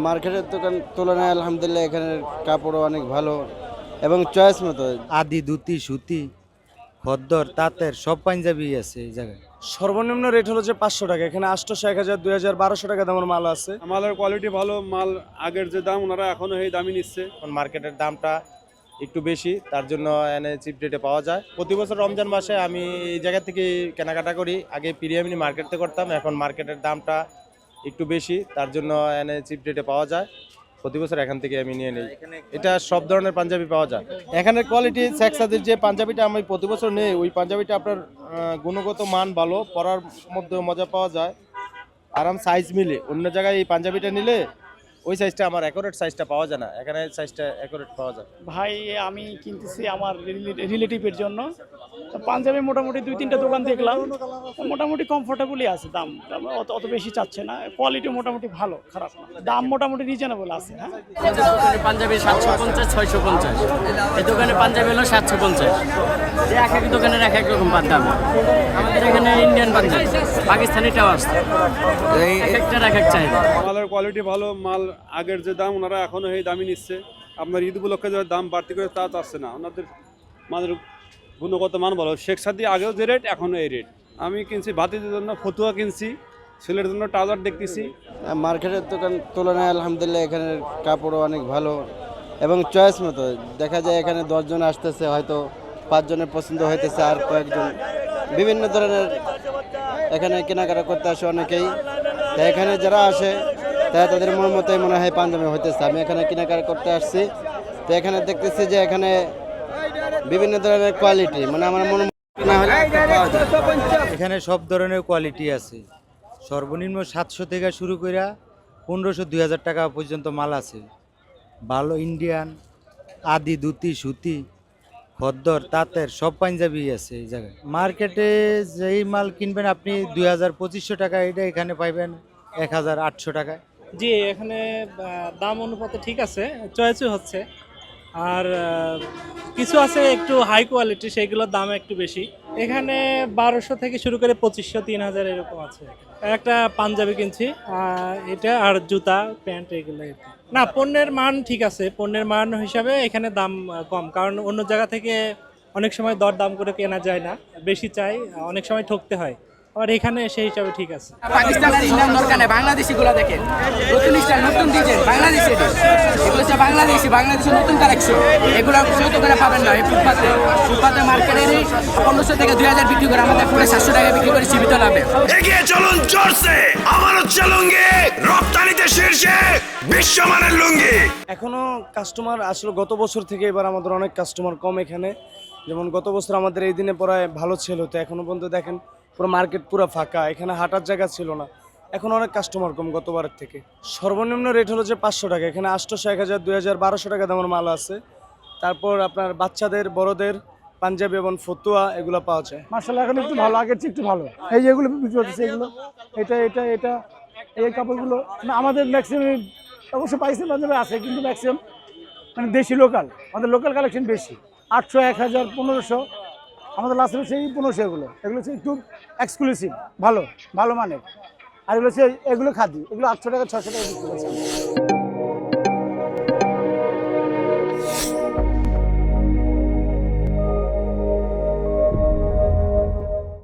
মার্কেটের দোকান তুলনায় আলহামদুলিল্লাহ এখানের কাপড়ও অনেক ভালো এবং চয়েস মতো। আদি ধুতি সুতি খদ্দর তাঁতের সব পাঞ্জাবি আছে এই জায়গায়। সর্বনিম্ন রেট হলো যে 500 টাকা, এখানে 800, 1000, 2000, 1200 টাকা দামের মাল আছে। মালের কোয়ালিটি ভালো, মাল আগের যে দাম ওনারা এখনো এই দামই নিচ্ছে। মার্কেটের দামটা একটু বেশি, তার জন্য এনে চিপ রেটে পাওয়া যায়। প্রতি বছর রমজান মাসে আমি এই জায়গা থেকে কেনাকাটা করি। আগে প্রিমিয়াম মার্কেট থেকে করতাম, এখন মার্কেটের দামটা একটু বেশি, তার জন্য এনে চিপ রেটে পাওয়া যায়। প্রতি বছর এখান থেকে আমি নিয়ে নিই। এটা সব ধরনের পাঞ্জাবি পাওয়া যায় এখানের কোয়ালিটি। শেখসাদির যে পাঞ্জাবিটা আমি প্রতি বছর নেই, ওই পাঞ্জাবিটা আপনার গুণগত মান ভালো, পরার মধ্যে মজা পাওয়া যায়, আরাম সাইজ মিলে। অন্য জায়গায় এই পাঞ্জাবিটা নিলে ওই সাইজটা আমার অ্যাকুরেট সাইজটা পাওয়া যায় না, এখানে সাইজটা অ্যাকুরেট পাওয়া যায়। ভাই আমি কিনতেছি আমার রিলেটিভের জন্য পাঞ্জাবি, মোটামুটি 2-3টা দোকান দেখলাম, মোটামুটি কমফোর্টেবলই আছে। দাম অত বেশি চাচ্ছে না, কোয়ালিটি মোটামুটি ভালো, খারাপ না, দাম মোটামুটি রিজনেবল আছে। হ্যাঁ, পাঞ্জাবি 750, 650, এই দোকানে পাঞ্জাবি হলো 750। এক এক দোকানের এক এক রকম দাম। আমাদের এখানে ইন্ডিয়ান পাঞ্জাবি, পাকিস্তানিটাও আসছে, এক একটার এক এক চাহিদা। মালের কোয়ালিটি ভালো, মাল আগের যে দাম ওনারা এখনো এই দামই নিচ্ছে। আপনার ঈদ উপলক্ষে যে দাম বাড়তি করে তা চাচ্ছে না, ওনাদের মালের গুণগত মান ভালো। শেখসাদি আগেও যে রেট এখনো এই রেট। আমি কিনছি ভাতিদের জন্য ফতুয়া কিনছি, ছেলের জন্য ট্রাউজার দেখতেছি। মার্কেটের দোকান তুলনায় আলহামদুলিল্লাহ এখানের কাপড়ও অনেক ভালো এবং চয়েস মতো। দেখা যায় এখানে 10 জন আসতেছে, হয়তো 5 জনের পছন্দ হইতেছে, আর কয়েকজন বিভিন্ন ধরনের এখানে কেনাকাটা করতে আসে অনেকেই। তাই এখানে যারা আসে তারা তাদের মন মতোই মনে হয় পাঞ্জাবি হইতেছে। আমি এখানে কেনাকাটা করতে আসছি, তো এখানে দেখতেছি যে এখানে বিভিন্ন ধরনের কোয়ালিটি, মানে আমার মনে না হলে পাওয়া যায়। এখানে সব ধরনের কোয়ালিটি আছে, সর্বনিম্ন 700 থেকে শুরু করে 1500, 2000 টাকা পর্যন্ত মাল আছে। ভালো ইন্ডিয়ান আদি ধুতি সুতি খদ্দর তাঁতের সব পাঞ্জাবি আছে এই জায়গায়। মার্কেটে যেই মাল কিনবেন আপনি 2000-2500 টাকা, এটা এখানে পাইবেন 1800 টাকায়। জি, এখানে দাম অনুপাতে ঠিক আছে, চয়েসও হচ্ছে। আর কিছু আছে একটু হাই কোয়ালিটি, সেইগুলোর দাম একটু বেশি। এখানে 1200 থেকে শুরু করে 2500, 3000 এরকম আছে। একটা পাঞ্জাবি কিনছি, এটা আর জুতা প্যান্ট এগুলো। না, পণ্যের মান ঠিক আছে, পণ্যের মান হিসাবে এখানে দাম কম, কারণ অন্য জায়গা থেকে অনেক সময় দর দাম করে কেনা যায় না, বেশি চাই, অনেক সময় ঠকতে হয়। আর এখানে সেই হিসাবে ঠিক আছে। পাকিস্তানের ইন্ডিয়ান দরকার নেই, বাংলাদেশি গুলো দেখেন, নতুন স্টাইল, নতুন ডিজাইন, বাংলাদেশি। এগুলো হচ্ছে বাংলাদেশের নতুন কালেকশন। এগুলো সৌদ করে পাবেন না। এই ফুটপাতে মার্কেটেরই 1500 থেকে 2000 বিক্রি করে, আমাদের পুরো 700 টাকা বিক্রি করে সীমিত লাভে। এগিয়ে চলুন জোরসে, আমার হচ্ছে লুঙ্গি, রপ্তানিতে শীর্ষে বিশ্বমানের লুঙ্গি। এখনো কাস্টমার আসলে গত বছর থেকে এবার আমাদের অনেক কাস্টমার কম এখানে। যেমন গত বছর আমাদের এই দিনে পড়ায় ভালো ছিল, তো এখনো পর্যন্ত দেখেন পুরো মার্কেট পুরো ফাঁকা, এখানে হাঁটার জায়গা ছিল না। এখন অনেক কাস্টমার কম গতবারের থেকে। সর্বনিম্ন রেট হলো যে 500 টাকা, এখানে 800, 1000, 2000, 1200 টাকা দামের মাল আছে। তারপর আপনার বাচ্চাদের, বড়দের পাঞ্জাবি এবং ফতুয়া এগুলো পাওয়া যায়। মার্শাল্লাহ এখন একটু ভালো, আগের চেয়ে একটু ভালো। এই যে এগুলো বিক্রি হচ্ছে, এগুলো এটা এই কাপড়গুলো না আমাদের ম্যাক্সিমাম, অবশ্য পাকিস্তান পাঞ্জাবি আছে, কিন্তু ম্যাক্সিমাম মানে দেশি লোকাল, আমাদের লোকাল কালেকশন বেশি। 800, 1000, 1500, আমাদের লাস্ট হচ্ছে এই 1500। এগুলো হচ্ছে একটু এক্সক্লুসিভ, ভালো মানের। আর এগুলো হচ্ছে এগুলো খাদি, এগুলো 800 টাকা, 600 টাকা বিক্রি করছে।